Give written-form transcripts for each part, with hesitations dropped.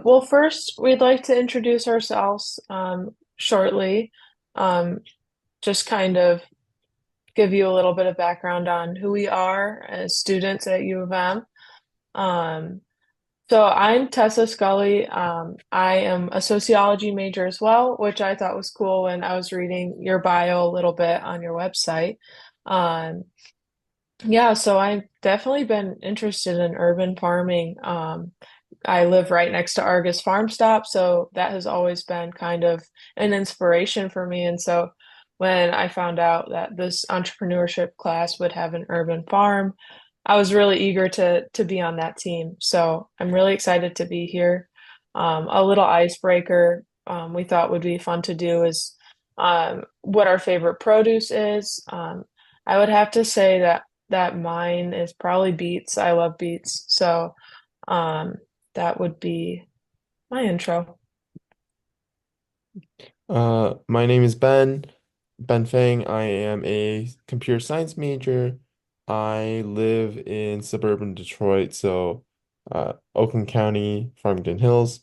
Well, first, we'd like to introduce ourselves shortly. Um, just kind of give you a little bit of background on who we are as students at U of M. Um, so I'm Tessa Scully. I am a sociology major as well, which I thought was cool when I was reading your bio a little bit on your website. Um, yeah, so I've definitely been interested in urban farming. I live right next to Argus Farm Stop, so that has always been kind of an inspiration for me. And so when I found out that this entrepreneurship class would have an urban farm, I was really eager to be on that team. So I'm really excited to be here. A little icebreaker we thought would be fun to do is what our favorite produce is. I would have to say that mine is probably beets. I love beets. So um, that would be my intro. My name is Ben Fang. I am a computer science major. I live in suburban Detroit, so Oakland County, Farmington Hills.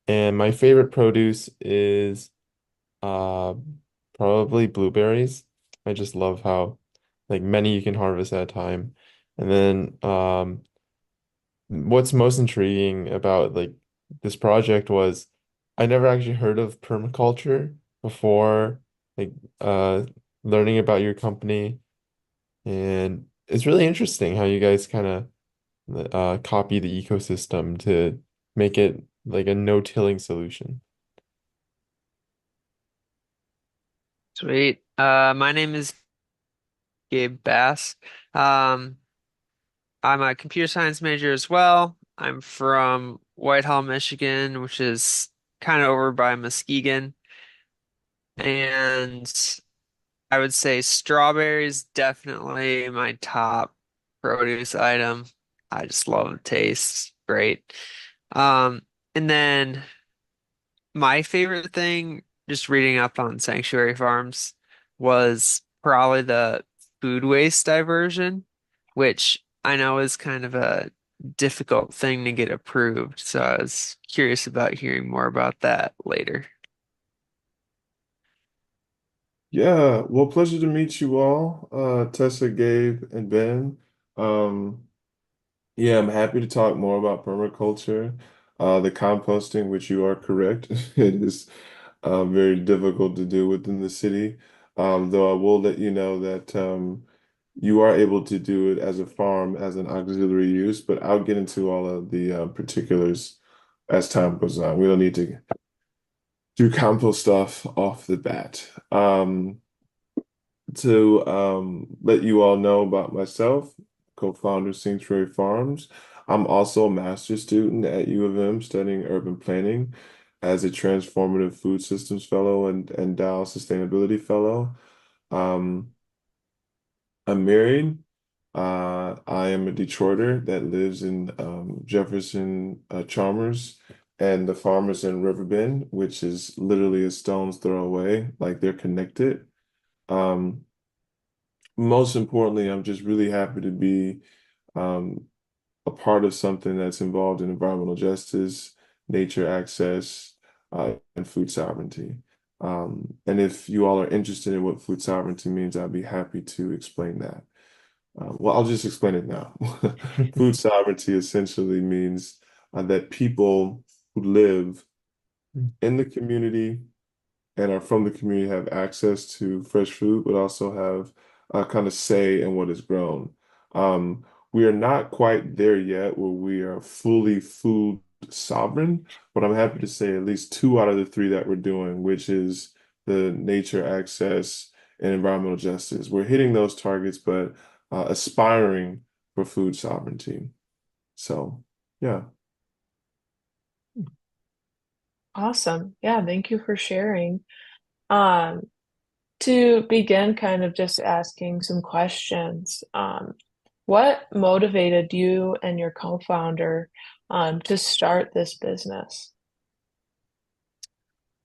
And my favorite produce is uh, probably blueberries. I just love how like many you can harvest at a time. And then what's most intriguing about like this project was I never actually heard of permaculture before like uh learning about your company, and it's really interesting how you guys kind of copy the ecosystem to make it like a no-tilling solution. Sweet. My name is Gabe Bass. Um, I'm a computer science major as well. I'm from Whitehall, Michigan, which is kind of over by Muskegon. And I would say strawberries definitely my top produce item. I just love the taste. Great. Um, and then my favorite thing, just reading up on sanctuary farms, was probably the food waste diversion, which I know is kind of a difficult thing to get approved. So I was curious about hearing more about that later. Yeah, well, pleasure to meet you all, Tessa, Gabe, and Ben. Um, yeah, I'm happy to talk more about permaculture, the composting, which you are correct. It is very difficult to do within the city. Though I will let you know that you are able to do it as a farm, as an auxiliary use, but I'll get into all of the particulars as time goes on. We don't need to do compost stuff off the bat. To let you all know about myself, co-founder of Sanctuary Farms. I'm also a master's student at U of M studying urban planning as a transformative food systems fellow and Dow sustainability fellow. Um, I'm married. I am a Detroiter that lives in Jefferson, Chalmers, and the farm is in Riverbend, which is literally a stone's throw away. Like they're connected. Um, Most importantly, I'm just really happy to be um, a part of something that's involved in environmental justice, nature access, and food sovereignty. And if you all are interested in what food sovereignty means, I'd be happy to explain that. Well, I'll just explain it now. Food sovereignty essentially means that people who live in the community and are from the community have access to fresh food, but also have a kind of say in what is grown. We are not quite there yet where we are fully food sovereign, but I'm happy to say at least two out of the three that we're doing, which is the nature access and environmental justice. We're hitting those targets, but aspiring for food sovereignty. So, yeah. Awesome. Yeah, thank you for sharing. Um, to begin, kind of just asking some questions. What motivated you and your co-founder to start this business?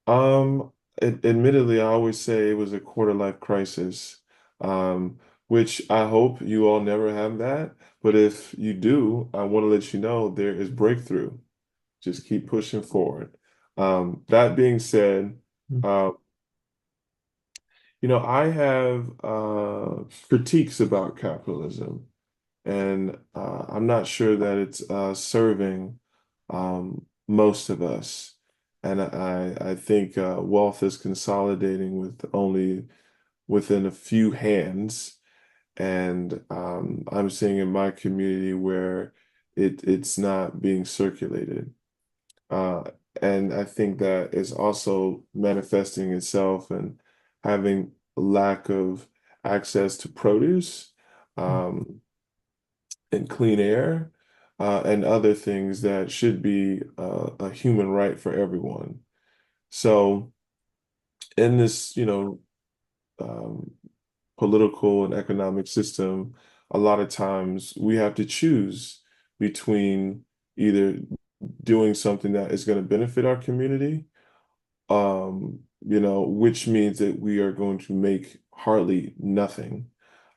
Admittedly, I always say it was a quarter life crisis, which I hope you all never have that. But if you do, I want to let you know there is breakthrough. Just keep pushing forward. That being said, Mm. uh, I have critiques about capitalism, and I'm not sure that it's serving most of us. And I think wealth is consolidating with only within a few hands. And I'm seeing in my community where it's not being circulated. Uh, and I think that is also manifesting itself and having lack of access to produce um, and clean air and other things that should be a human right for everyone. So in this, um, political and economic system, a lot of times we have to choose between either doing something that is going to benefit our community, which means that we are going to make hardly nothing,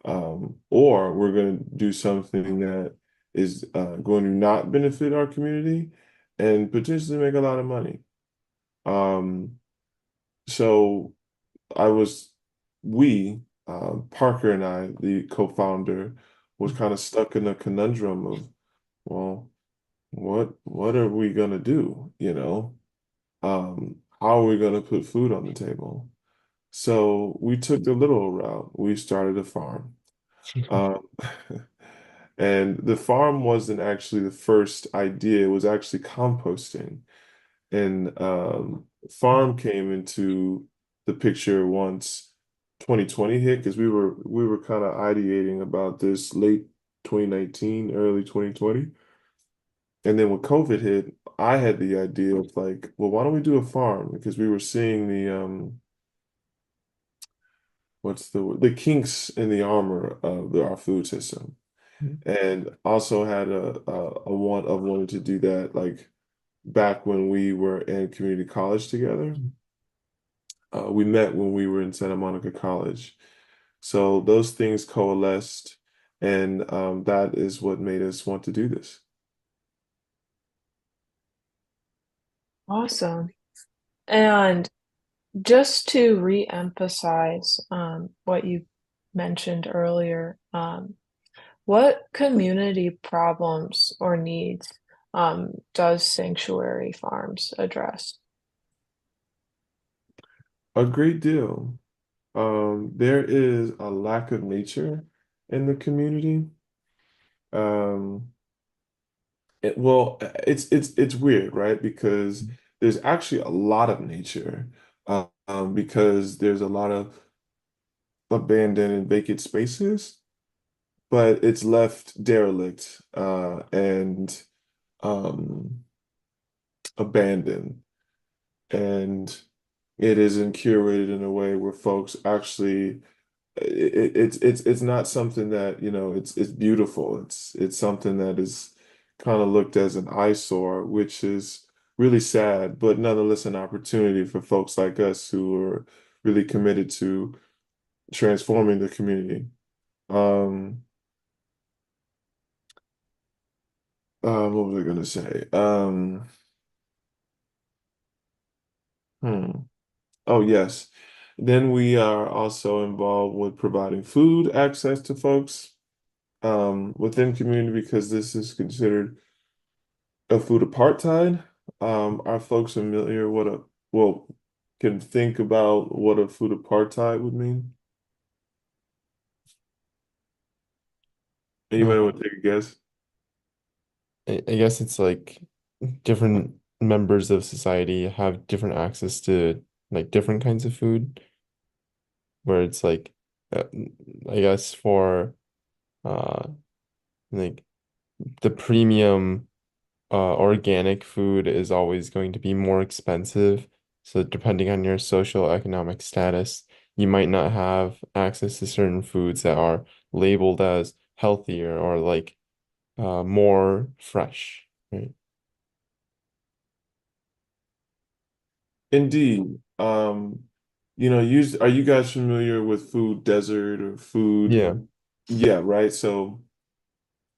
or we're going to do something that is going to not benefit our community and potentially make a lot of money. Um, so I was, Parker and I, the co-founder, was kind of stuck in a conundrum of, well, what are we gonna do? How are we gonna put food on the table? So we took the literal route. We started a farm. Um, and the farm wasn't actually the first idea, it was actually composting. And farm came into the picture once 2020 hit because we were kind of ideating about this late 2019, early 2020. And then when COVID hit, I had the idea of like, well, why don't we do a farm? Because we were seeing the what's the kinks in the armor of our food system, and also had a want of wanting to do that like back when we were in community college together. We met when we were in Santa Monica College. So those things coalesced, and that is what made us want to do this. Awesome. And just to re-emphasize what you mentioned earlier, what community problems or needs does Sanctuary Farms address? A great deal. There is a lack of nature in the community. Um, it's weird, right? Because there's actually a lot of nature, because there's a lot of abandoned and vacant spaces, but it's left derelict and um, abandoned, and it isn't curated in a way where folks actually it's not something that it's beautiful. It's something that is kind of looked as an eyesore, which is really sad, but nonetheless an opportunity for folks like us who are really committed to transforming the community. Um, what was I gonna say? Hmm. Oh yes. Then we are also involved with providing food access to folks within community because this is considered a food apartheid. Are folks familiar well, can think about what a food apartheid would mean? Anybody Um, want to take a guess? I guess it's like different members of society have different access to like different kinds of food, where it's like, uh, I guess for uh like the premium organic food is always going to be more expensive. So depending on your social economic status, you might not have access to certain foods that are labeled as healthier or like more fresh, right? Indeed. Are you guys familiar with food desert or food? Yeah. Yeah, right. So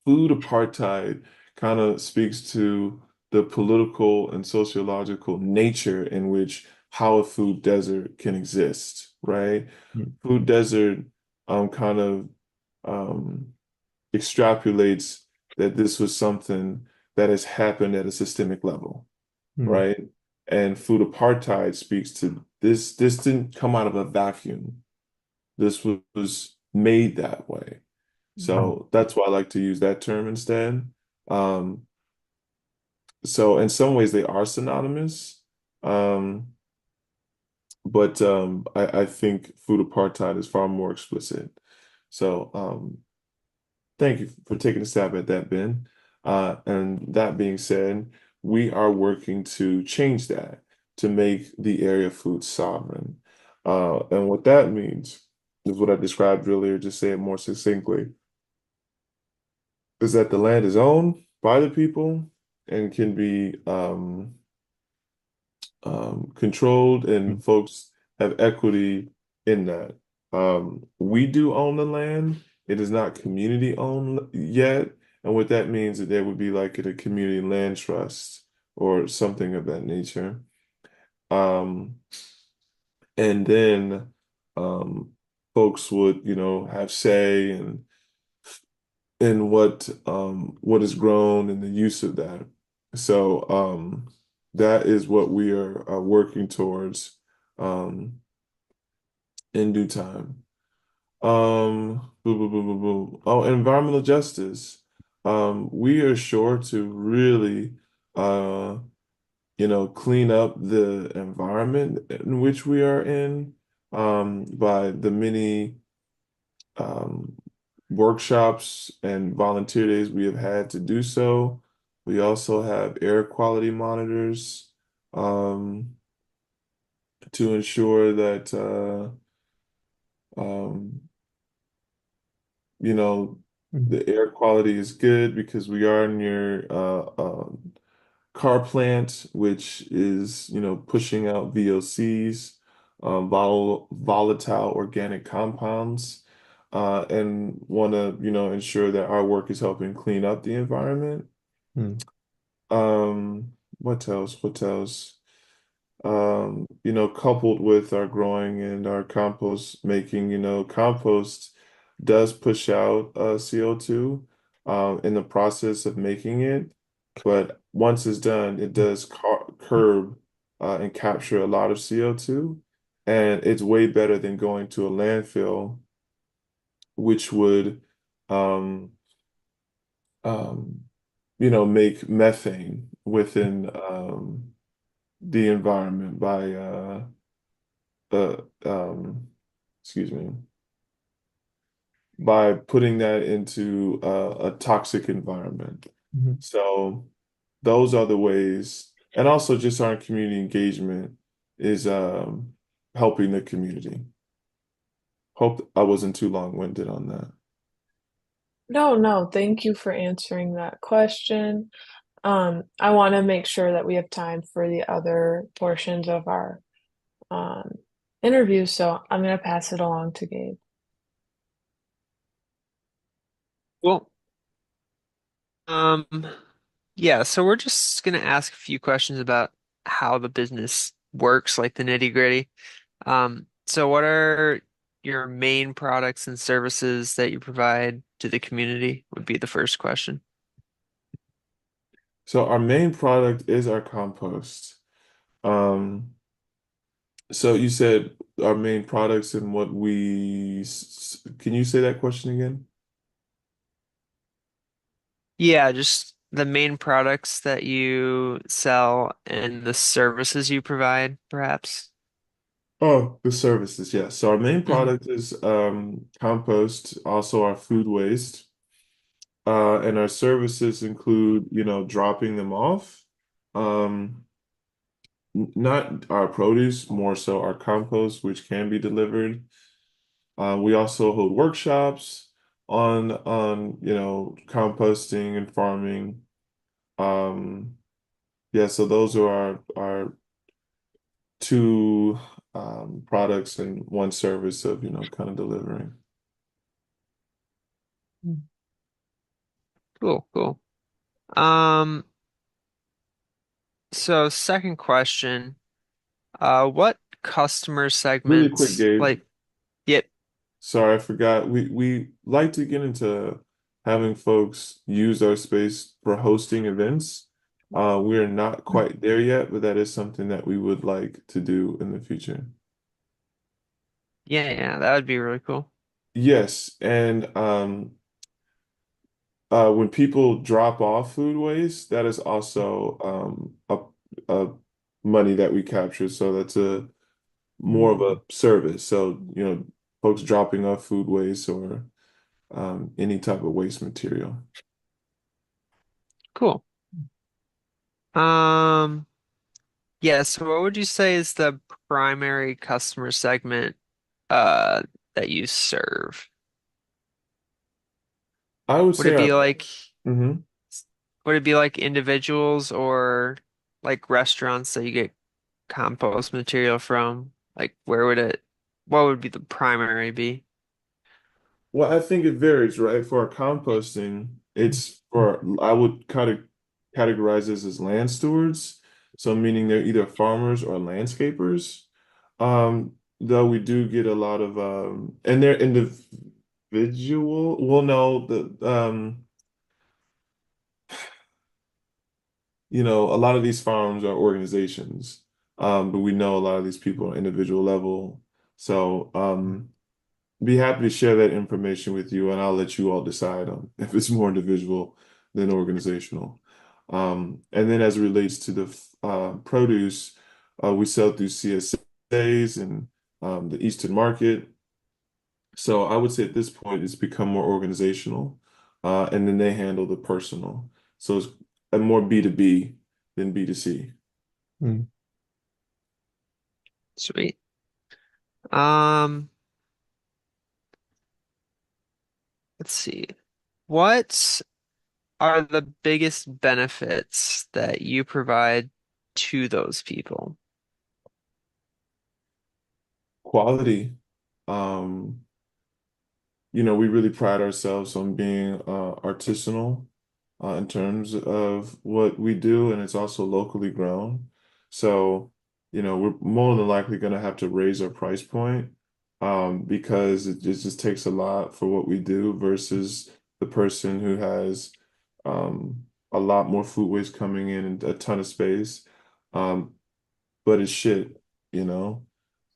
food apartheid kind of speaks to the political and sociological nature in which how a food desert can exist, right? mm, Food desert kind of um, extrapolates that this was something that has happened at a systemic level, mm, right? And food apartheid speaks to this. This didn't come out of a vacuum. This was made that way. mm, So that's why I like to use that term instead. Um, so in some ways they are synonymous. Um, but I think food apartheid is far more explicit. So thank you for taking a stab at that, Ben. And that being said, we are working to change that, to make the area food sovereign. And what that means is what I described earlier, just say it more succinctly, is that the land is owned by the people and can be controlled, mm, and folks have equity in that. We do own the land. It is not community owned yet. And what that means is there would be like a community land trust or something of that nature. Um, and then um, folks would, have say in what is grown and the use of that. So that is what we are working towards um, in due time. Boo, boo, boo, boo, boo. Oh, environmental justice. We are sure to really, uh, clean up the environment in which we are in, by the many um, workshops and volunteer days we have had to do so. We also have air quality monitors um, to ensure that um, you know, mm, the air quality is good because we are near car plant, which is, pushing out VOCs, volatile organic compounds, and want to, ensure that our work is helping clean up the environment. mm, What else? What else? Coupled with our growing and our compost making, compost does push out CO2 in the process of making it, but once it's done, it does curb and capture a lot of CO2, and it's way better than going to a landfill, which would, um, um, make methane within the environment by uh, um, excuse me, by putting that into a toxic environment. mm. So those are the ways, and also just our community engagement is helping the community. Hope I wasn't too long-winded on that. No, no, thank you for answering that question. I want to make sure that we have time for the other portions of our um, interview, so I'm going to pass it along to Gabe. Well, um, yeah, so we're just gonna ask a few questions about how the business works, like the nitty-gritty. So what are your main products and services that you provide to the community would be the first question. So our main product is our compost. Um, so you said our main products and what can you say that question again? Yeah, just the main products that you sell and the services you provide, perhaps. Oh, the services, yes. So our main Hmm. product is compost, also our food waste. And our services include, dropping them off. Um, Not our produce, more so our compost, which can be delivered. We also hold workshops on, composting and farming. Um, yeah, so those are our two products and one service of, kind of delivering. Cool, cool. Um, So second question, what customer Really quick, segments Gabe. like, yep. Sorry, I forgot. We like to get into having folks use our space for hosting events. We are not quite there yet, but that is something that we would like to do in the future. Yeah, that would be really cool. Yes, and when people drop off food waste, that is also a money that we capture. So that's a more of a service. So, folks dropping off food waste or any type of waste material. Cool. Um, yeah, so what would you say is the primary customer segment uh that you serve? I would Would say it our be like mhm. would it be like individuals or like restaurants that you get compost material from? Like where would it what would be the primary be? Well, I think it varies, right? For our composting, it's for I would kind of categorize this as land stewards. So meaning they're either farmers or landscapers. Though we do get a lot of and they're individual. Well, no, a lot of these farms are organizations. But we know a lot of these people are individual level. So be happy to share that information with you, and I'll let you all decide on if it's more individual than organizational. And then as it relates to the produce, we sell through CSAs and the Eastern Market. So I would say at this point it's become more organizational, and then they handle the personal. So it's a more B2B than B2C. Mm. Sweet. Um, let's see. What are the biggest benefits that you provide to those people? Quality. Um, we really pride ourselves on being artisanal in terms of what we do, and it's also locally grown. So, we're more than likely going to have to raise our price point because it just takes a lot for what we do versus the person who has a lot more food waste coming in and a ton of space. Um, but it's shit, you know?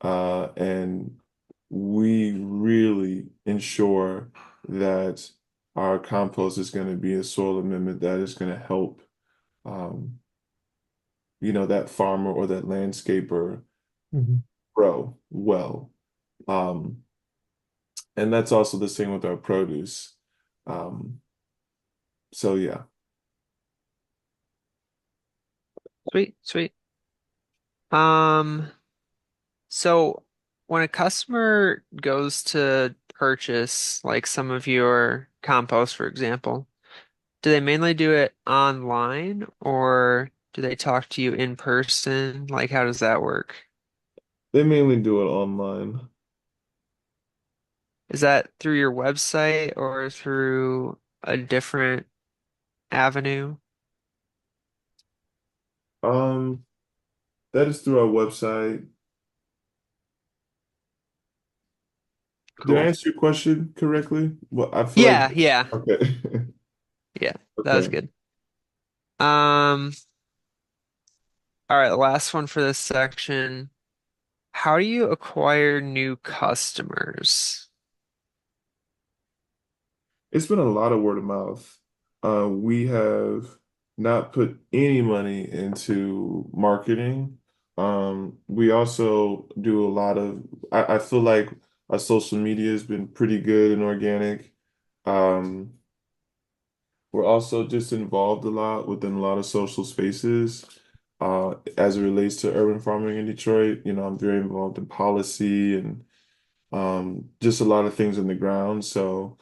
And we really ensure that our compost is going to be a soil amendment that is going to help, um, that farmer or that landscaper Mhm. grow well. Um, and that's also the same with our produce. Um, so yeah, Sweet, sweet. Um, so when a customer goes to purchase like some of your compost, for example, do they mainly do it online or do they talk to you in person? Like, how does that work? they mainly do it online. Is that through your website or through a different avenue? Um, that is through our website. Did I Cool. answer your question correctly? Well, I feel like, Yeah, yeah, okay. yeah. That was Okay. good. Um, all right, last one for this section. How do you acquire new customers? It's been a lot of word of mouth. We have not put any money into marketing. We also do a lot of, I feel like our social media has been pretty good and organic. Um, we're also just involved a lot within a lot of social spaces. As it relates to urban farming in Detroit, I'm very involved in policy and just a lot of things on the ground. So,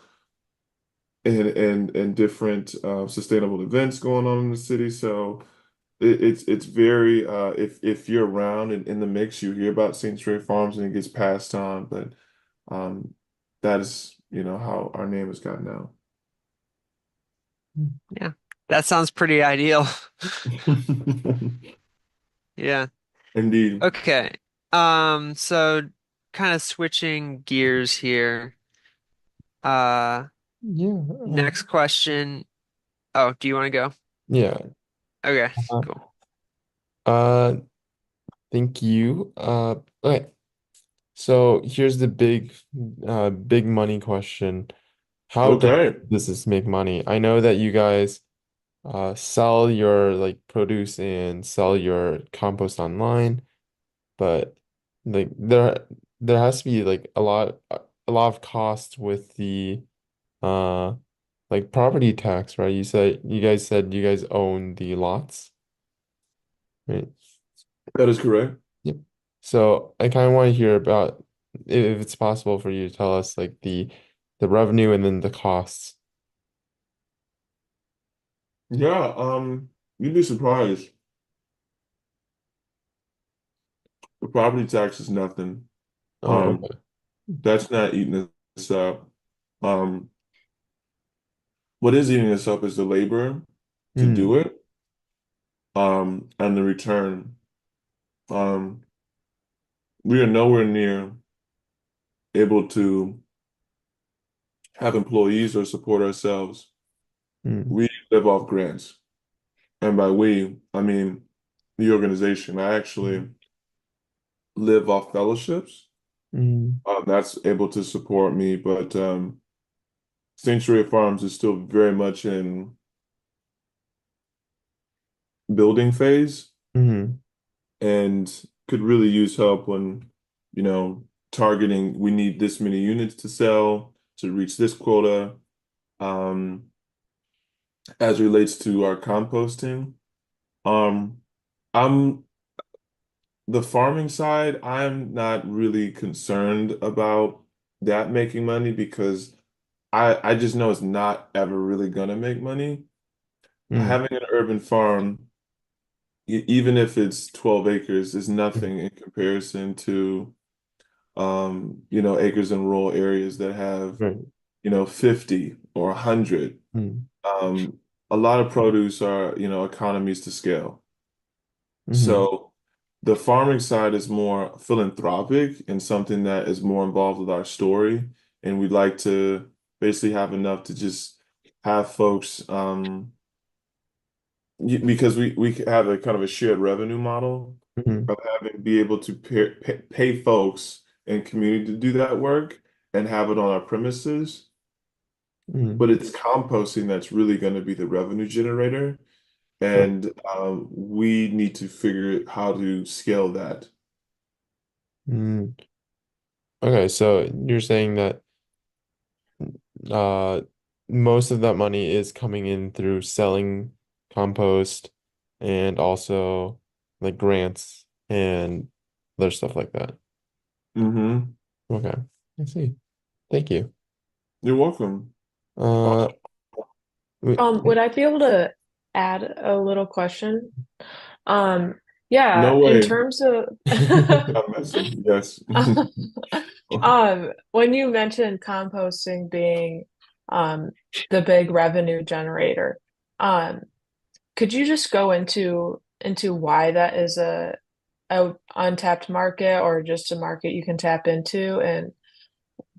and different sustainable events going on in the city. So it's very if you're around and in the mix, you hear about St. Troy Farms and it gets passed on. But um, that is how our name has gotten out. Yeah, that sounds pretty ideal. Yeah. Indeed. Okay. So kind of switching gears here. Uh, Yeah. Next question. Oh, do you want to go? Yeah. Okay, Uh, cool. uh, thank you. Okay. So here's the big money question. How does Okay. this make money? I know that you guys sell your like produce and sell your compost online, but like there has to be like a lot of cost with the uh like property tax, right? You guys said you guys own the lots, right? That is correct. Yep. So I kind of want to hear about if it's possible for you to tell us like the revenue and then the costs. Yeah, you'd be surprised. The property tax is nothing. Oh, Um, okay. that's not eating us up. Um, what is eating us up is the labor to Mm, do it, and the return. Um, we are nowhere near able to have employees or support ourselves. mm, We live off grants. And by we, I mean the organization. I actually live off fellowships. mm, That's able to support me, but Sanctuary Farms is still very much in building phase mm, and could really use help when, you know, targeting, we need this many units to sell to reach this quota. Um, as relates to our composting, um, I'm the farming side, I'm not really concerned about that making money because I just know it's not ever really gonna make money. mm, Having an urban farm, even if it's 12 acres, is mm. nothing in comparison to acres in rural areas that have, Right. 50 or 100. Mm, Um, a lot of produce are, economies to scale. mm, So the farming side is more philanthropic and something that is more involved with our story. And we'd like to basically have enough to just have folks, because we have a kind of a shared revenue model mm, of having be able to pay folks in community to do that work and have it on our premises. mm, But it's composting that's really going to be the revenue generator. right. And we need to figure how to scale that. Mm. Okay, so you're saying that uh most of that money is coming in through selling compost and also like grants and other stuff like that. Hmm. Okay, I see. Thank you. You're welcome. Uh, Uh, we, Would I be able to add a little question? Um, yeah, no in way. terms of I'm messing. Yes. when you mentioned composting being um the big revenue generator, um, could you just go into why that is a untapped market or just a market you can tap into and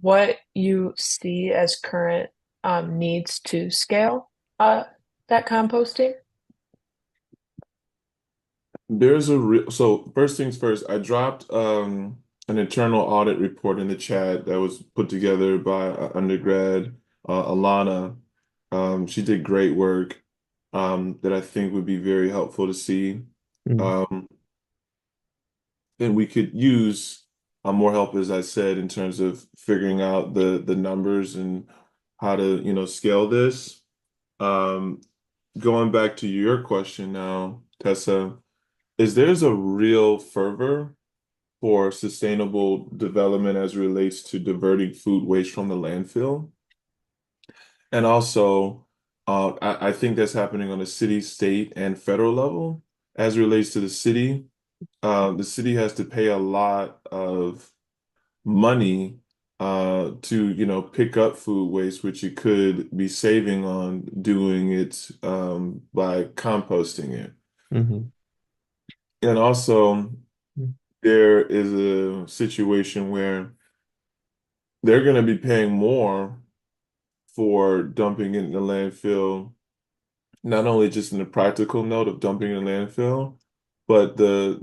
what you see as current needs to scale that composting? There's a real, so first things first, I dropped an internal audit report in the chat that was put together by undergrad Alana. She did great work that I think would be very helpful to see. Mm, Um, and we could use more help, as I said, in terms of figuring out the numbers and how to, scale this. Um, Going back to your question now, Tessa, is there's a real fervor for sustainable development as it relates to diverting food waste from the landfill. And also, I think that's happening on a city, state, and federal level. As it relates to the city has to pay a lot of money to, pick up food waste, which it could be saving on doing it by composting it. hmm And also, mm, there is a situation where they're going to be paying more for dumping in the landfill, not only just in the practical note of dumping in the landfill, but the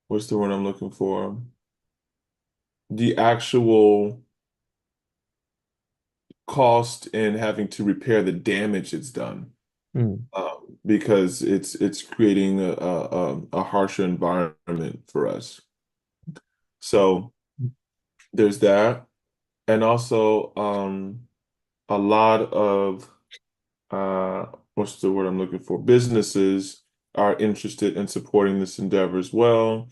what's the word I'm looking for? The actual cost in having to repair the damage it's done, mm, because it's creating a harsher environment for us. So there's that, and also a lot of what's the word I'm looking for? Businesses are interested in supporting this endeavor as well,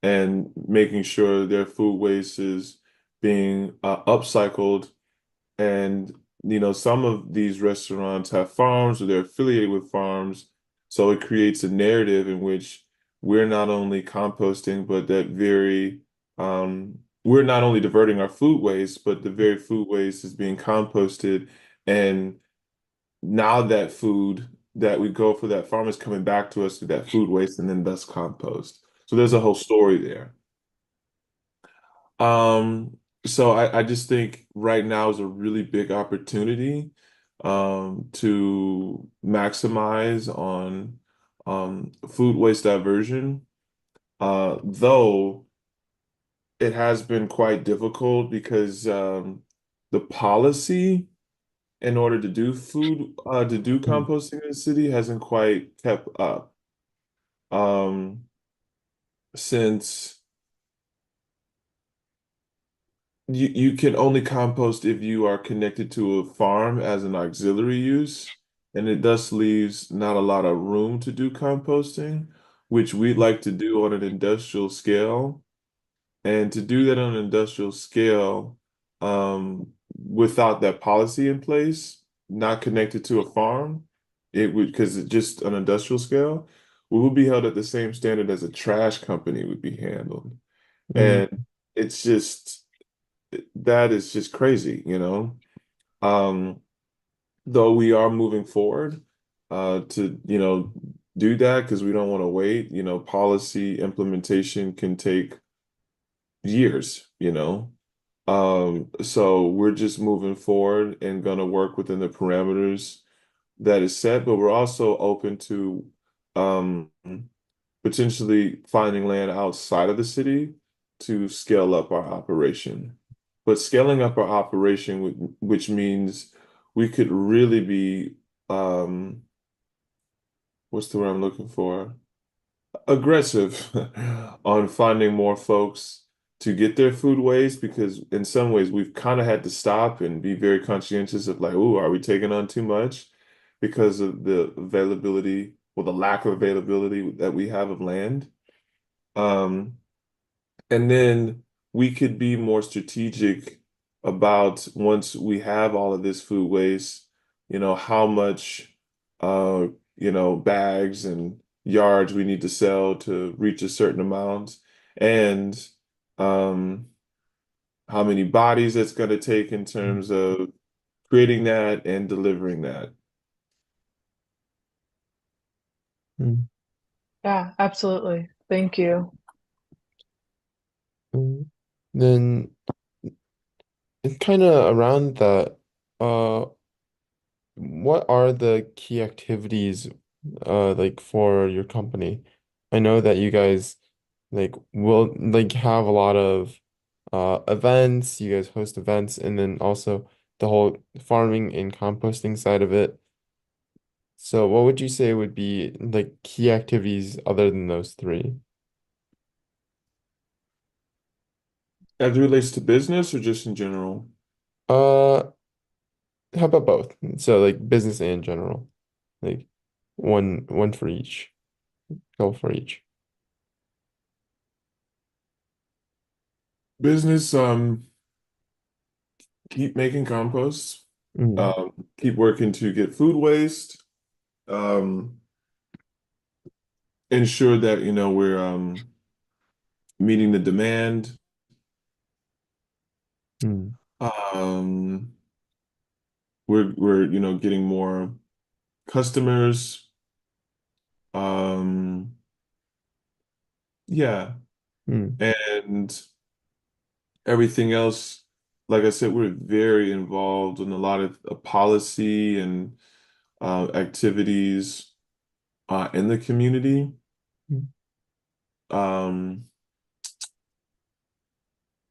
and making sure their food waste is being upcycled. And some of these restaurants have farms or they're affiliated with farms, so it creates a narrative in which we're not only composting, but we're not only diverting our food waste, but the very food waste is being composted. And now that food that we go for that farm is coming back to us through that food waste and then thus compost. So there's a whole story there. So I just think right now is a really big opportunity to maximize on food waste diversion. Though it has been quite difficult because the policy in order to do mm, composting in the city hasn't quite kept up. Um, since you can only compost if you are connected to a farm as an auxiliary use, and it thus leaves not a lot of room to do composting, which we'd like to do on an industrial scale. And to do that on an industrial scale, without that policy in place, not connected to a farm, it would, because it's just an industrial scale, we would be held at the same standard as a trash company would be handled. mm, And it's just that is just crazy, you know. Um, though we are moving forward to, do that because we don't want to wait. Policy implementation can take years, you know. So we're just moving forward and gonna work within the parameters that is set, but we're also open to um potentially finding land outside of the city to scale up our operation. But scaling up our operation, which means we could really be, um, what's the word I'm looking for? Aggressive on finding more folks to get their food waste, because in some ways we've kind of had to stop and be very conscientious of like, oh, are we taking on too much because of the availability or the lack of availability that we have of land? Um, And then we could be more strategic about, once we have all of this food waste, how much, uh, bags and yards we need to sell to reach a certain amount, and um, how many bodies it's going to take in terms of creating that and delivering that. mm, Yeah, absolutely. Thank you. mm. Then kind of around that, what are the key activities like for your company? I know that you guys like will like have a lot of events, you guys host events, and then also the whole farming and composting side of it. So what would you say would be like key activities other than those three? As it relates to business or just in general? Uh, how about both? So like business and general. Like one for each. Go for each. Business, keep making compost, Mm, keep working to get food waste, um, ensure that we're meeting the demand. mm, Um, we're getting more customers, Um, yeah, Mm, and everything else, like I said, we're very involved in a lot of policy and activities in the community. mm, Um,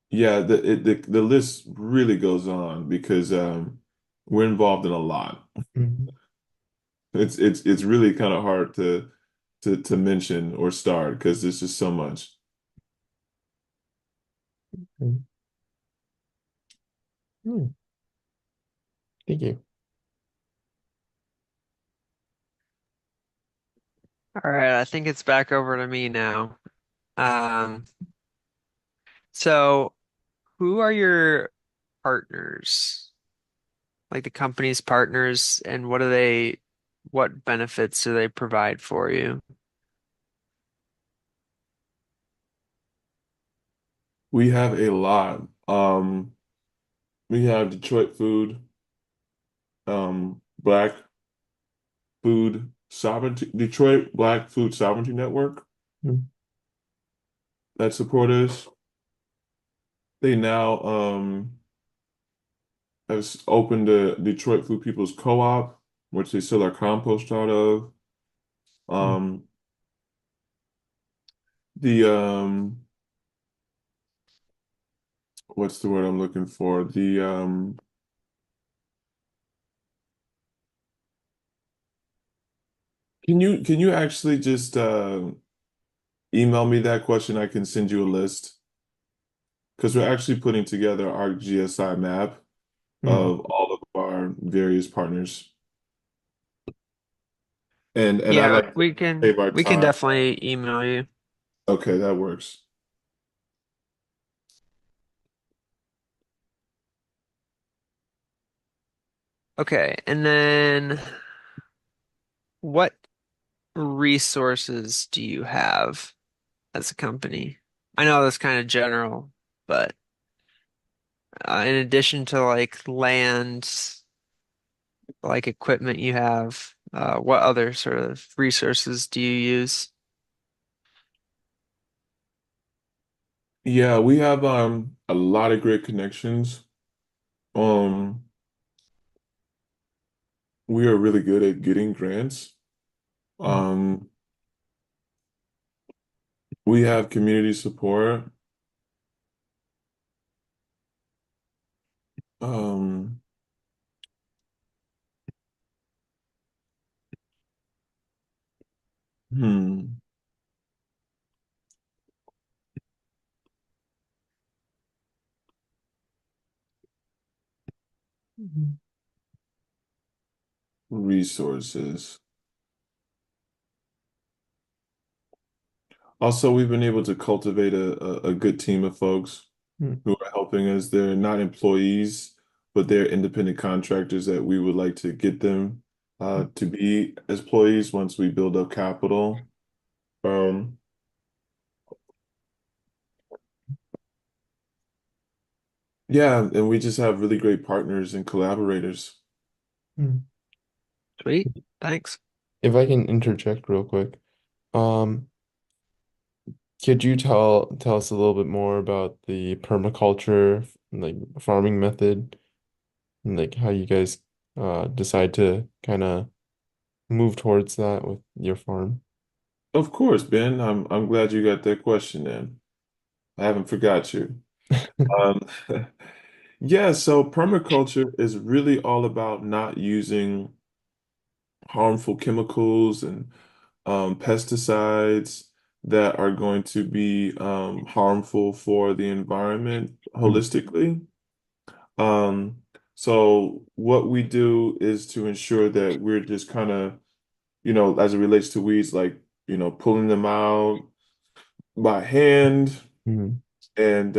yeah, the list really goes on because we're involved in a lot. mm, It's really kind of hard to mention or start because there's just so much. mm, mm. Thank you. All right, I think it's back over to me now. Um, so who are your partners? Like the company's partners, and what benefits do they provide for you? We have a lot. We have Detroit Food, Black Food Sovereignty, Detroit Black Food Sovereignty Network Mm, that support us. They now have opened the Detroit Food People's Co-op, which they sell our compost out of. mm, Um, the what's the word I'm looking for? The can you actually just email me that question? I can send you a list because we're actually putting together our GSI map mm. of all of our various partners. And I Yeah, like to we can save our we can time. definitely email you. Okay, that works. Okay, and then what resources do you have as a company? I know that's kind of general, but in addition to like land, like equipment you have, what other sort of resources do you use? Yeah, we have a lot of great connections. Um, we are really good at getting grants. Mm, Um, we have community support. Um, hmm, mm, resources. Also, we've been able to cultivate a good team of folks mm, who are helping us. They're not employees, but they're independent contractors that we would like to get them mm, to be employees once we build up capital. Um, yeah, and we just have really great partners and collaborators. mm. Sweet. Thanks. If I can interject real quick, um, could you tell us a little bit more about the permaculture, like farming method, and like how you guys decide to kind of move towards that with your farm? Of course, Ben. I'm glad you got that question in. I haven't forgot you. Um, yeah, so permaculture is really all about not using harmful chemicals and pesticides that are going to be harmful for the environment Mm, holistically. Um, so what we do is to ensure that we're just kind of, as it relates to weeds, like, pulling them out by hand mm, and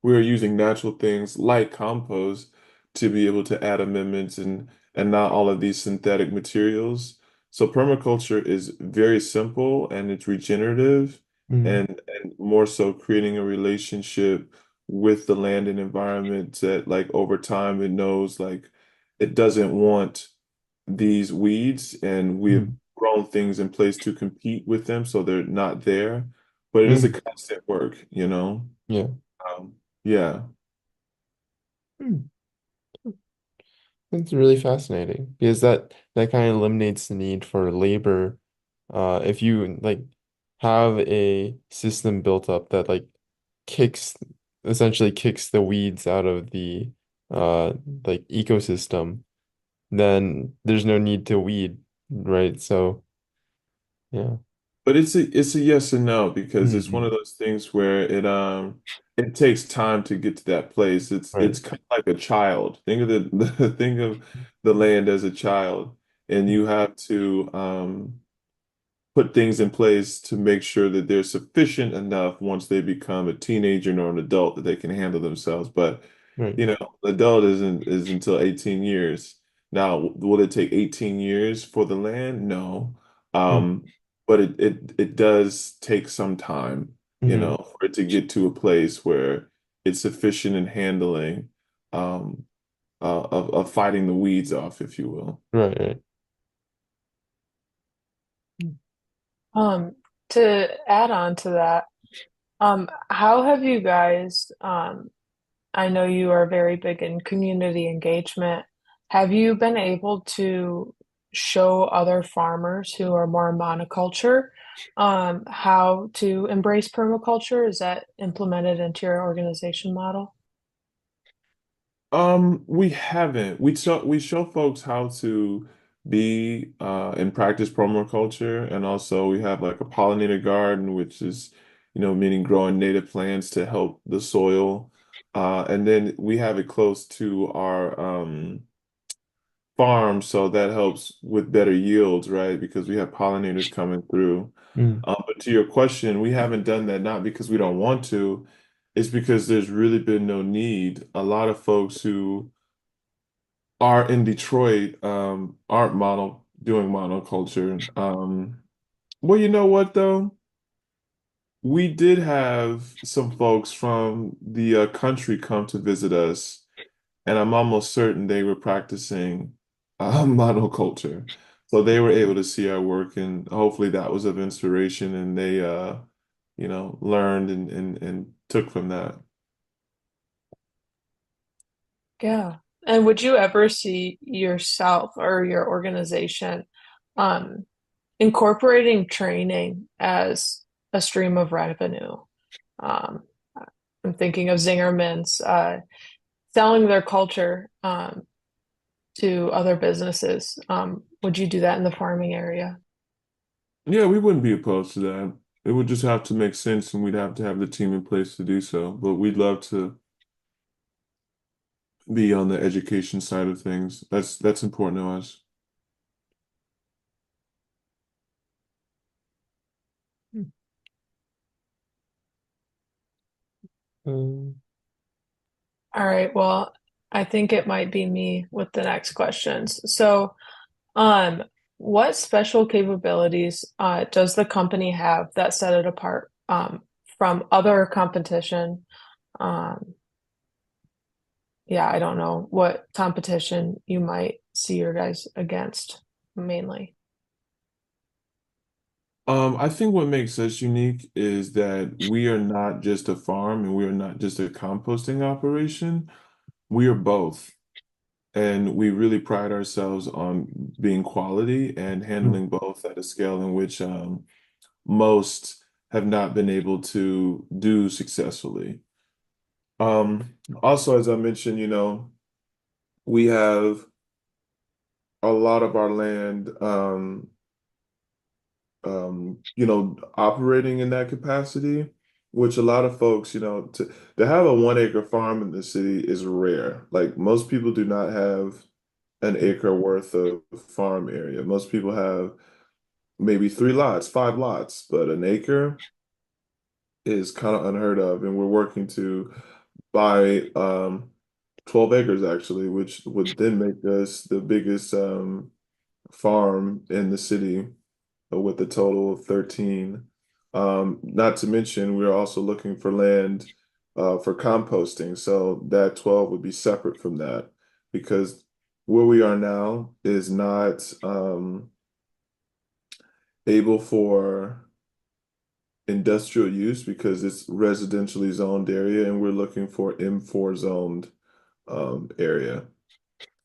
we're using natural things like compost to be able to add amendments and not all of these synthetic materials. So permaculture is very simple and it's regenerative mm, and more so creating a relationship with the land and environment that like over time it knows like it doesn't want these weeds and we're mm, grown things in place to compete with them, so they're not there. But it is a Mm, constant work, you know? yeah. Yeah. Mm. It's really fascinating because that kind of eliminates the need for labor. If you like have a system built up that like kicks essentially kicks the weeds out of the uh like ecosystem, then there's no need to weed, right? So yeah. But it's a yes and no because it's one Hmm. of those things where it takes time to get to that place. Right. It's kind of like a child. Think of think of the land as a child, and you have to put things in place to make sure that they're sufficient enough once they become a teenager or an adult that they can handle themselves. But Right. you know, adult isn't until 18 years. Now, will it take 18 years for the land? No. Mm. But it does take some time, you Hmm. know, for it to get to a place where it's sufficient in handling um of fighting the weeds off, if you will. Right, right. Um, to add on to that, how have you guys, I know you are very big in community engagement. Have you been able to show other farmers who are more monoculture, how to embrace permaculture? Is that implemented into your organization model? We haven't. We show folks how to be and practice permaculture, and also we have like a pollinator garden, which is, you know, meaning growing native plants to help the soil. And then we have it close to our farm, so that helps with better yields, right? Because we have pollinators coming through. Mm. But to your question, we haven't done that not because we don't want to, it's because there's really been no need. A lot of folks who are in Detroit aren't doing monoculture. Well, you know what though? We did have some folks from the country come to visit us, and I'm almost certain they were practicing monoculture. So they were able to see our work, and hopefully that was of inspiration, and they you know, learned and took from that. Yeah. And would you ever see yourself or your organization um, incorporating training as a stream of revenue? Um, I'm thinking of Zingerman's selling their culture to other businesses. Would you do that in the farming area? Yeah, we wouldn't be opposed to that. It would just have to make sense, and we'd have to have the team in place to do so. But we'd love to be on the education side of things. That's important to us. Um, All right. Well, I think it might be me with the next questions. So, um, what special capabilities does the company have that set it apart from other competition? Um, yeah, I don't know what competition you might see your guys against mainly. I think what makes us unique is that we are not just a farm and we are not just a composting operation. We are both. And we really pride ourselves on being quality and mm, handling both at a scale in which most have not been able to do successfully. Also, as I mentioned, you know, we have a lot of our land, you know, operating in that capacity, which a lot of folks, you know, to have a 1 acre farm in the city is rare. Like most people do not have an acre worth of farm area. Most people have maybe 3 lots, 5 lots, but an acre is kind of unheard of. And we're working to buy 12 acres actually, which would then make us the biggest farm in the city with a total of 13. Not to mention, we're also looking for land for composting. So that 12 would be separate from that because where we are now is not able for industrial use because it's residentially zoned area and we're looking for M4 zoned area.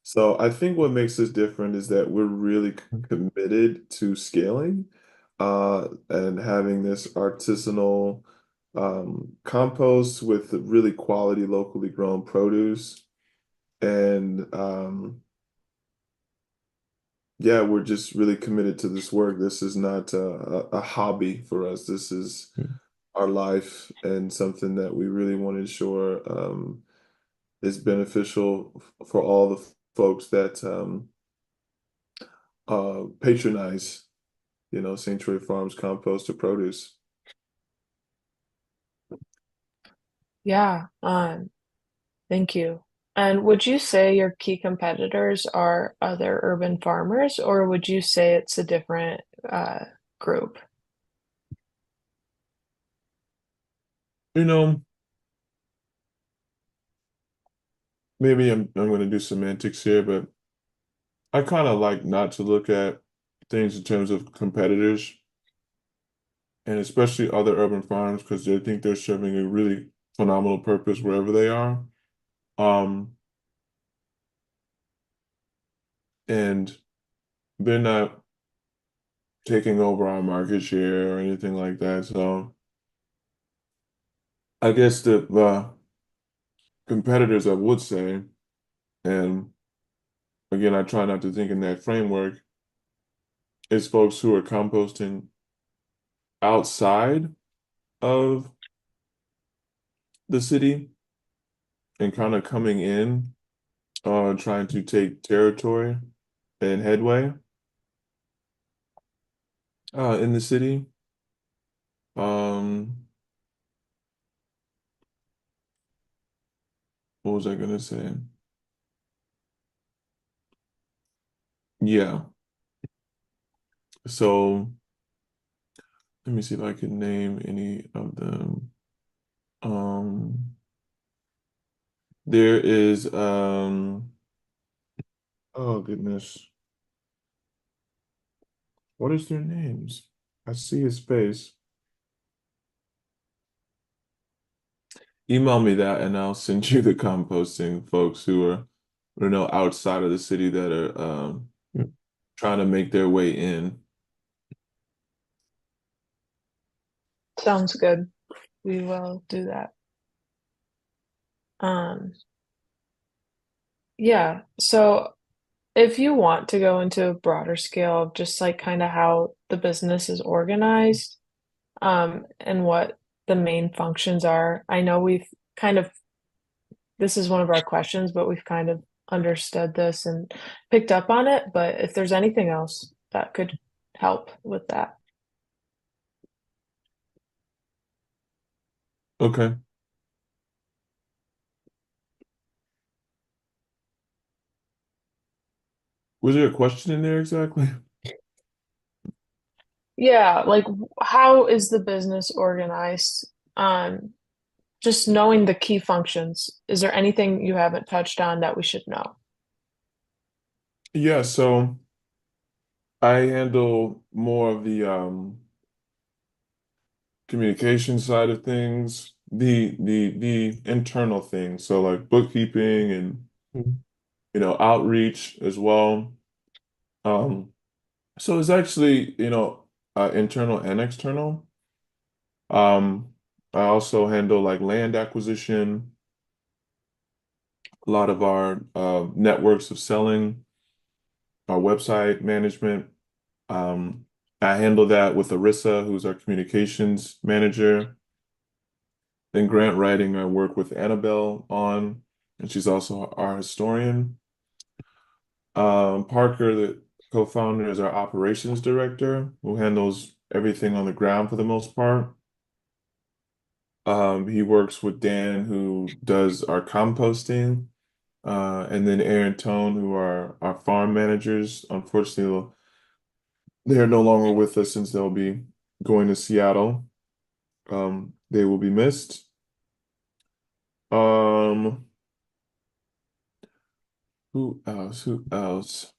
So I think what makes us different is that we're really committed to scaling and having this artisanal compost with really quality locally grown produce. And yeah, we're just really committed to this work. This is not a hobby for us. This is our life and something that we really want to ensure is beneficial for all the folks that patronize, Sanctuary Farms compost or produce. Yeah, thank you. And would you say your key competitors are other urban farmers, or would you say it's a different group? You know, maybe I'm going to do semantics here, but I kind of like not to look at things in terms of competitors and especially other urban farms because they think they're serving a really phenomenal purpose wherever they are. Um, and they're not taking over our market share or anything like that. So I guess the competitors, I would say, and again, I try not to think in that framework, is folks who are composting outside of the city and kind of coming in, trying to take territory and headway in the city. Um, what was I gonna say? Yeah. So let me see if I can name any of them. Um, there is oh goodness, what is their names? I see his face. Email me that and I'll send you the composting folks who are, outside of the city that are trying to make their way in. Sounds good. We will do that. Um, yeah. So if you want to go into a broader scale of just like kind of how the business is organized, and what the main functions are, I know we've kind of, this is one of our questions, but we've kind of understood this and picked up on it. But if there's anything else that could help with that. Okay. Was there a question in there exactly? Yeah, like how is the business organized? Just knowing the key functions. Is there anything you haven't touched on that we should know? Yeah, so I handle more of the communication side of things, the internal things, so like bookkeeping and outreach as well. Um, so it's actually internal and external. Um, I also handle like land acquisition, a lot of our networks of selling, our website management. Um, I handle that with Arissa, who's our communications manager. Then grant writing, I work with Annabelle on, and she's also our historian. Parker, the co-founder, is our operations director, who handles everything on the ground for the most part. He works with Dan, who does our composting, and then Aaron Tone, who are our farm managers. Unfortunately, they're no longer with us since they'll be going to Seattle. They will be missed. Um, who else? Who else?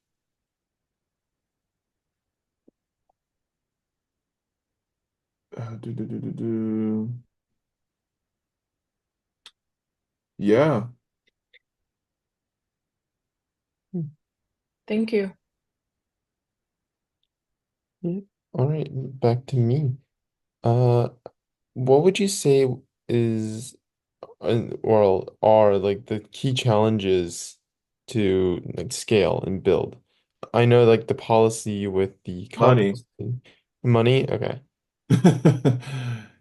Do, do, do, do, do. Yeah. Hmm. Thank you. Yeah. All right, back to me. Uh, what would you say is or are like the key challenges to like scale and build? I know like the policy with the Money. composting. Money, okay.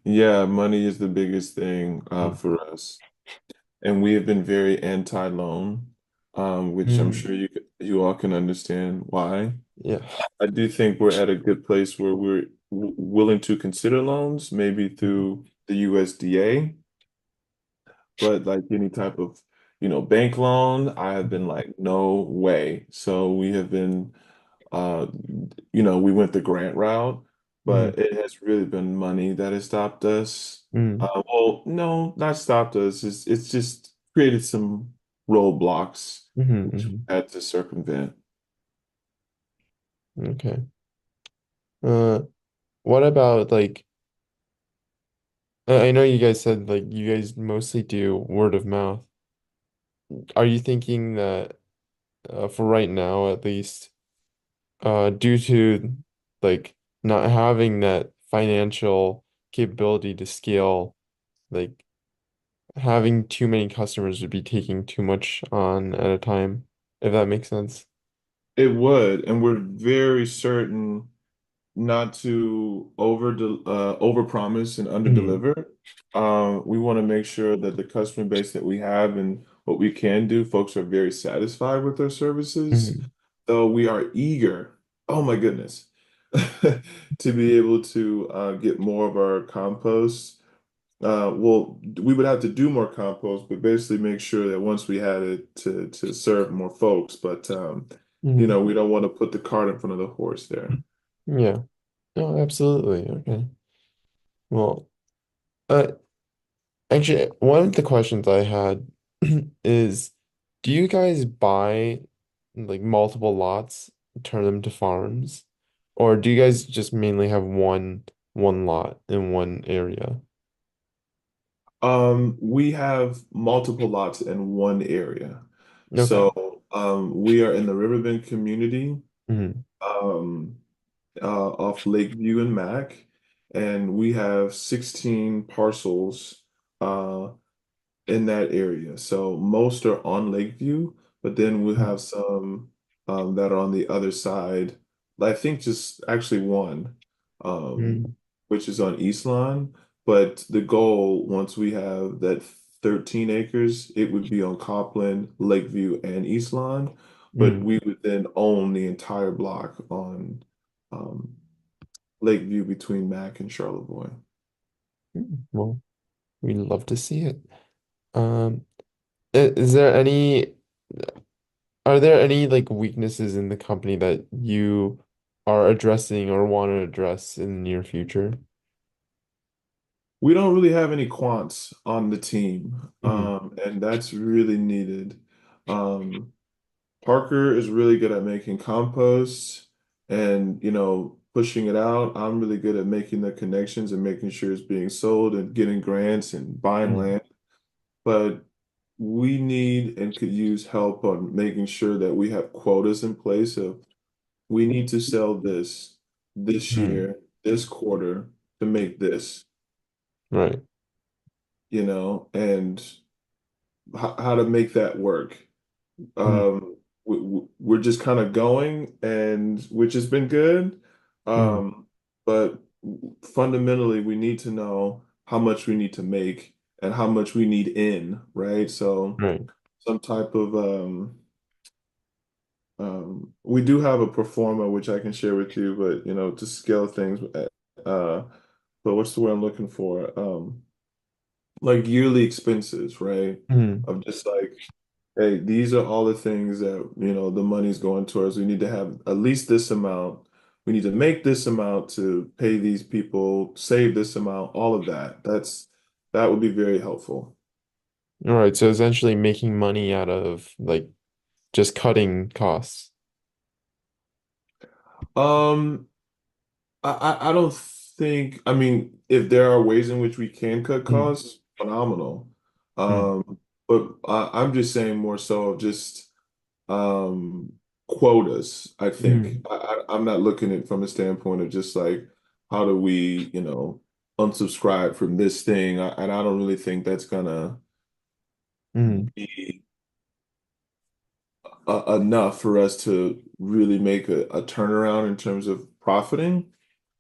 Yeah, money is the biggest thing Mm. for us. And we have been very anti-loan, which I'm Mm. sure you all can understand why. Yeah. I do think we're at a good place where we're w willing to consider loans, maybe through the USDA, but like any type of, bank loan, I have been like, no way. So we have been, uh, we went the grant route, Mm. but it has really been money that has stopped us. Mm. Well, no, not stopped us. It's just created some roadblocks Hmm. which we Hmm. had to circumvent. Okay. Uh, what about like I know you guys said like you guys mostly do word of mouth. Are you thinking that for right now at least due to like not having that financial capability to scale, like having too many customers would be taking too much on at a time, if that makes sense? It would, and we're very certain not to overpromise and Mm. underdeliver. We want to make sure that the customer base that we have and what we can do, folks are very satisfied with our services. Mm. So we are eager, oh my goodness, to be able to get more of our compost. Well, we would have to do more compost, but basically make sure that once we had it to serve more folks. But Mm. we don't want to put the cart in front of the horse there. Yeah. No, absolutely. Okay. Well, uh, actually, one of the questions I had is, do you guys buy like multiple lots, turn them to farms, or do you guys just mainly have one lot in one area? We have multiple lots in one area. Okay. So, we are in the Riverbend community, Hmm. um, off Lakeview and Mac, and we have 16 parcels, in that area. So most are on Lakeview, but then we have some that are on the other side. I think just actually one, Mm. which is on East Lawn. But the goal, once we have that 13 acres, it would be on Copland, Lakeview, and East Lawn. But Mm. we would then own the entire block on um, Lakeview between Mac and Charlevoix. Well, we'd love to see it. Um, is there are there any like weaknesses in the company that you are addressing or want to address in the near future? We don't really have any quants on the team, Hmm. and that's really needed. Um, Parker is really good at making compost and, pushing it out. I'm really good at making the connections and making sure it's being sold and getting grants and buying Mm. land. But we need and could use help on making sure that we have quotas in place of we need to sell this Mm. year, this quarter to make this, Right. and how to make that work. Mm. We're just kind of going, and which has been good. Mm. But fundamentally, we need to know how much we need to make and how much we need in, right? So Right. some type of we do have a performer which I can share with you, but to scale things, uh, but what's the word I'm looking for? Like yearly expenses, right? Mm. Of just like, hey, these are all the things that, the money's going towards. We need to have at least this amount. We need to make this amount to pay these people, save this amount, all of that. That would be very helpful. All right. So essentially making money out of like just cutting costs. Um, I don't. think, I mean, if there are ways in which we can cut Mm, costs, phenomenal. mm, But I'm just saying more so of just um, quotas, I think. mm, I'm not looking at it from a standpoint of just like, how do we, unsubscribe from this thing? And I don't really think that's gonna mm. be enough for us to really make a turnaround in terms of profiting.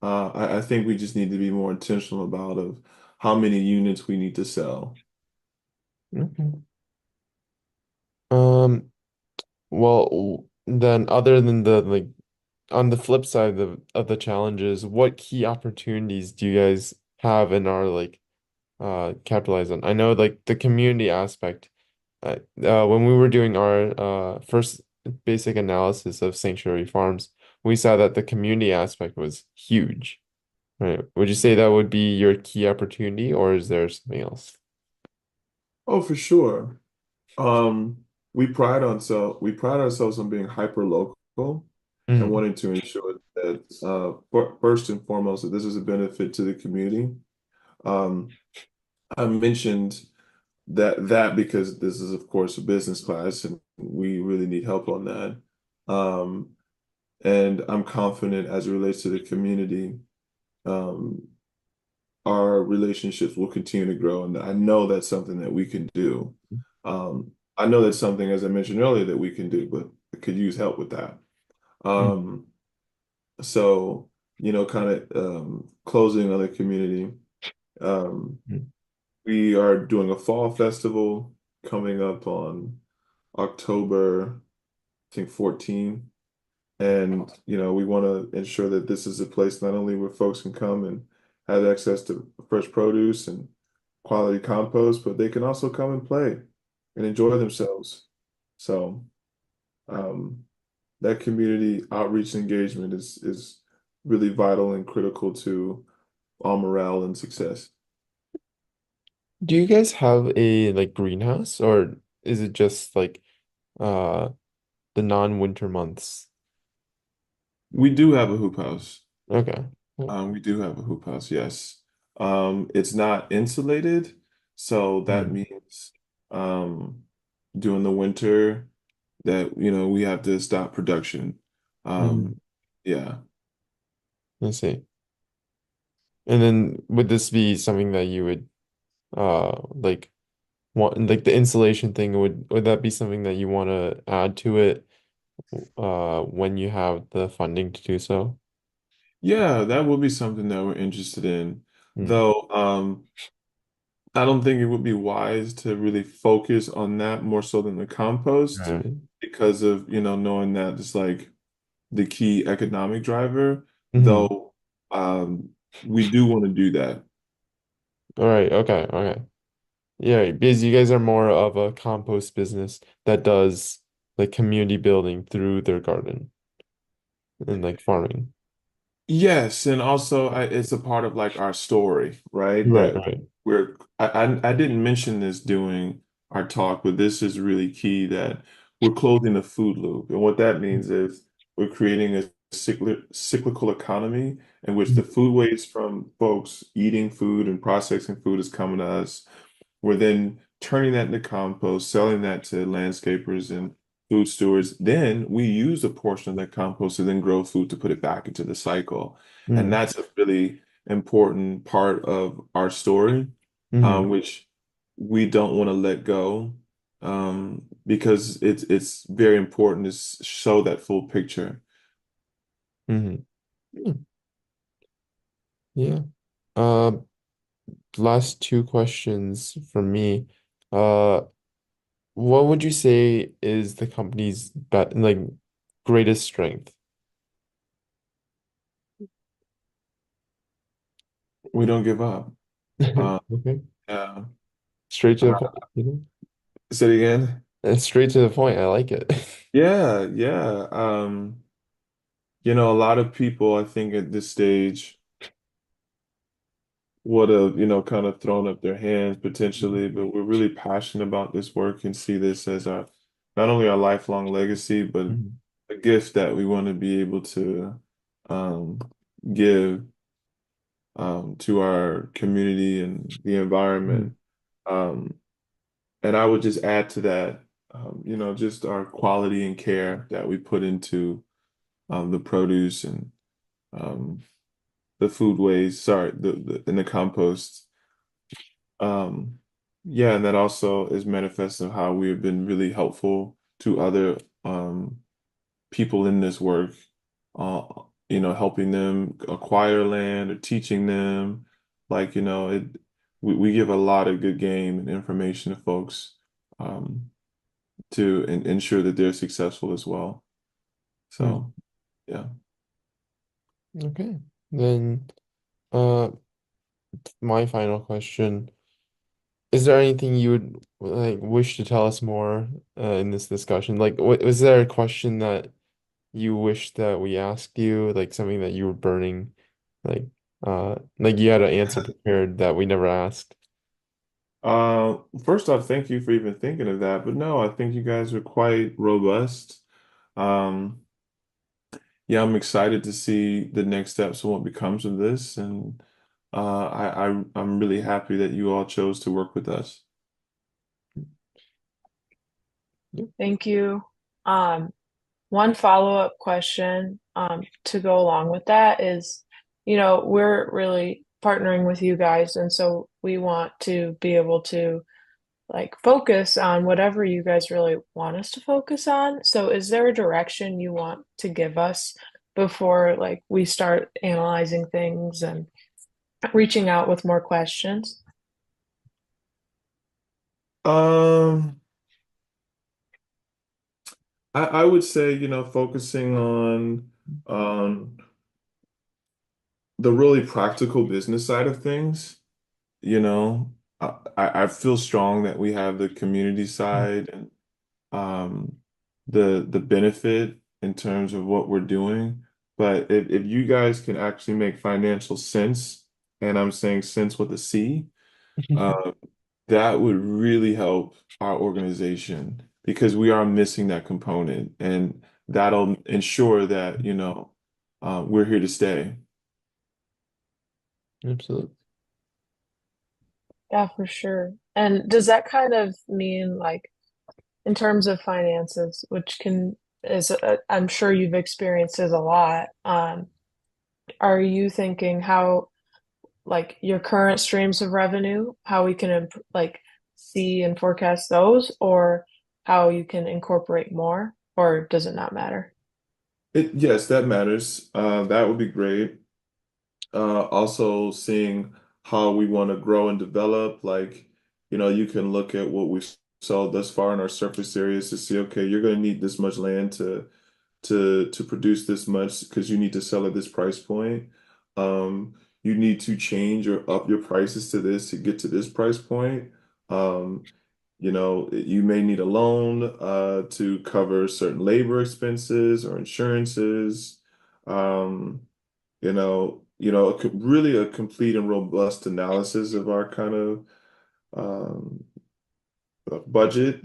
I think we just need to be more intentional about of how many units we need to sell. Okay. Um, well, then other than the like on the flip side of the challenges, what key opportunities do you guys have and are like capitalize on? I know like the community aspect. When we were doing our first basic analysis of sanctuary farms, we saw that the community aspect was huge, right? Would you say that would be your key opportunity, or is there something else? Oh, for sure. We pride ourselves on being hyper local and Mm, wanting to ensure that first and foremost that this is a benefit to the community. Um, I mentioned that because this is of course a business class and we really need help on that. Um, and I'm confident as it relates to the community, um, our relationships will continue to grow. And I know that's something that we can do. I know that's something, as I mentioned earlier, that we can do, but I could use help with that. mm, Um, so, kind of closing on the community. Um, mm, we are doing a fall festival coming up on October, I think 14. And, we want to ensure that this is a place not only where folks can come and have access to fresh produce and quality compost, but they can also come and play and enjoy themselves. So, um, that community outreach engagement is really vital and critical to all morale and success. Do you guys have a like greenhouse, or is it just like uh the non-winter months? We do have a hoop house. Okay. We do have a hoop house, yes. It's not insulated, so that Mm, means during the winter that we have to stop production. mm, Um, yeah. I see. And then would this be something that you would like want like the insulation thing would that be something that you want to add to it when you have the funding to do so? Yeah, that would be something that we're interested in. Mm. Though I don't think it would be wise to really focus on that more so than the compost Right. because of, knowing that it's like the key economic driver, Hmm. though we do want to do that. All right, okay, okay. Yeah, because you guys are more of a compost business that does like community building through their garden and like farming. Yes, and also it's a part of like our story, right? Right, That right. I didn't mention this during our talk, but this is really key that we're closing the food loop. And what that means is we're creating a cyclical economy in which the food waste from folks eating food and processing food is coming to us. We're then turning that into compost, selling that to landscapers and food stewards. Then we use a portion of that compost to then grow food to put it back into the cycle. And Mm. that's a really important part of our story, Hmm. which we don't want to let go, because it's very important to show that full picture. Hmm. Yeah. Uh, last two questions from me. Uh, what would you say is the company's like greatest strength? We don't give up. Uh, Okay. yeah. Straight to the Uh, point, you know? say it again. And straight to the point. I like it. Yeah, yeah. A lot of people, I think, at this stage would have, kind of thrown up their hands potentially, but we're really passionate about this work and see this as our not only our lifelong legacy, but Mhm. a gift that we want to be able to um, give. to our community and the environment. Mhm. Um, and I would just add to that, just our quality and care that we put into the produce and um, the food waste, sorry, in the compost. Um, yeah, and that also is manifest of how we have been really helpful to other people in this work, uh, helping them acquire land or teaching them. Like, we give a lot of good game and information to folks to ensure that they're successful as well. Mm. So, yeah. Okay. Then, uh, my final question. Is there anything you would like wish to tell us more in this discussion? Like, was there a question that you wish that we asked you, like something that you were burning, like like you had an answer prepared that we never asked? First off, thank you for even thinking of that. But no, I think you guys are quite robust. Um, yeah, I'm excited to see the next steps and what becomes of this. And I'm really happy that you all chose to work with us. Yep. Thank you. Um, One follow-up question to go along with that is, we're really partnering with you guys, and so we want to be able to like focus on whatever you guys really want us to focus on. So is there a direction you want to give us before like we start analyzing things and reaching out with more questions? Um, I would say, focusing on um, the really practical business side of things. You know, I feel strong that we have the community side and um, the benefit in terms of what we're doing. But if you guys can actually make financial sense, and I'm saying sense with a C, uh, that would really help our organization because we are missing that component, and that'll ensure that, we're here to stay. Absolutely. Yeah, for sure. And does that kind of mean like in terms of finances, which can is I'm sure you've experienced is a lot. Are you thinking how like your current streams of revenue, how we can like see and forecast those, or how you can incorporate more, or does it not matter? Yes, that matters. That would be great. Also seeing how we want to grow and develop. Like, you can look at what we've sold thus far in our surface areas to see, okay, you're going to need this much land to produce this much because you need to sell at this price point. You need to change or up your prices to this to get to this price point. Um, you may need a loan to cover certain labor expenses or insurances. Um, really a complete and robust analysis of our kind of um, budget,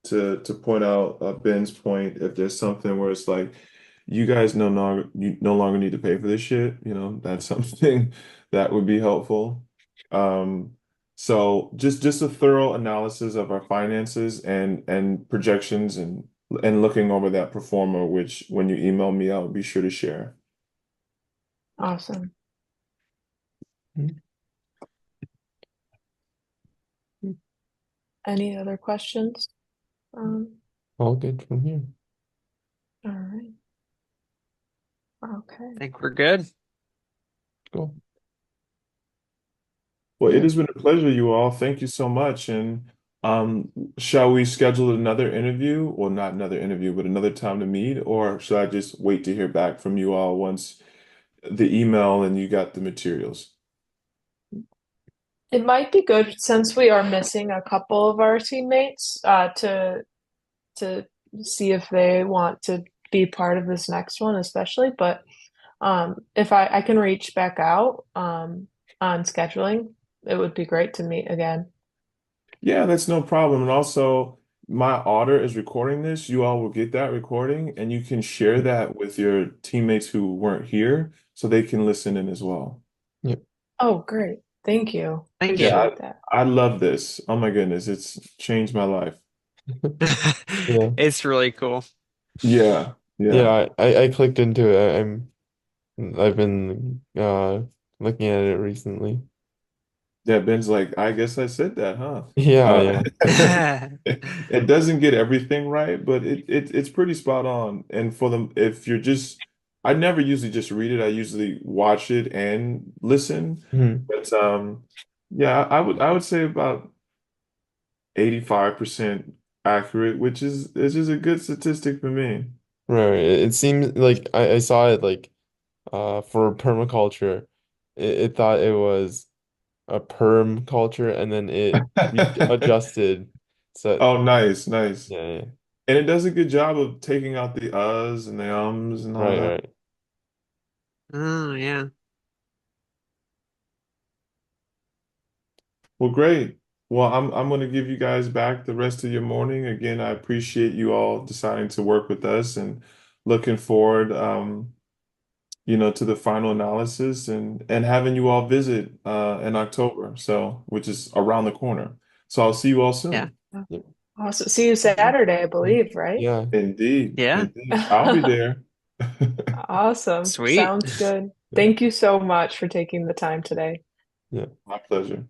to point out Ben's point, if there's something where it's like you no longer need to pay for this shit, that's something that would be helpful. Um, so just a thorough analysis of our finances and projections and looking over that pro forma, which when you email me, I'll be sure to share. Awesome. Mhm. Any other questions? Um, All good from here. all right. Okay. Think we're good. Cool. Well, it Yeah. has been a pleasure, you all. Thank you so much. And shall we schedule another interview? Well, not another interview, but another time to meet? Or should I just wait to hear back from you all once the email and you got the materials? It might be good since we are missing a couple of our teammates to see if they want to be part of this next one, especially. But if I can reach back out on scheduling, it would be great to meet again. Yeah, that's no problem. And also, my auditor is recording this, you all will get that recording and you can share that with your teammates who weren't here so they can listen in as well. Yep. Oh, great. Thank you. Thank you. Yeah, Appreciate that. I love this. Oh my goodness, it's changed my life. Yeah. It's really cool. Yeah, yeah. Yeah, I clicked into it. I've been looking at it recently. Yeah, Ben's like, I guess I said that, huh? Yeah, Uh, yeah. it doesn't get everything right, but it's pretty spot on. And for them, if you're just, I never usually just read it. I usually watch it and listen. Mhm. But yeah, I would say about 85% accurate, which is a good statistic for me. Right. It seems like I saw it like for permaculture. It thought it was a perm culture and then it adjusted. So Oh, nice, nice. yeah, yeah. And it does a good job of taking out the uhs and the ums and all Right, that. right. Oh, yeah. Well, great. Well, I'm going to give you guys back the rest of your morning. Again, I appreciate you all deciding to work with us and looking forward, to the final analysis and having you all visit in October, so which is around the corner. So I'll see you all Yeah. soon. Yep. Awesome. See you Saturday, I believe, right? Yeah. Indeed, Yeah. indeed. I'll be there. Awesome. Sweet. Sounds good. Yeah. Thank you so much for taking the time today. Yeah. My pleasure.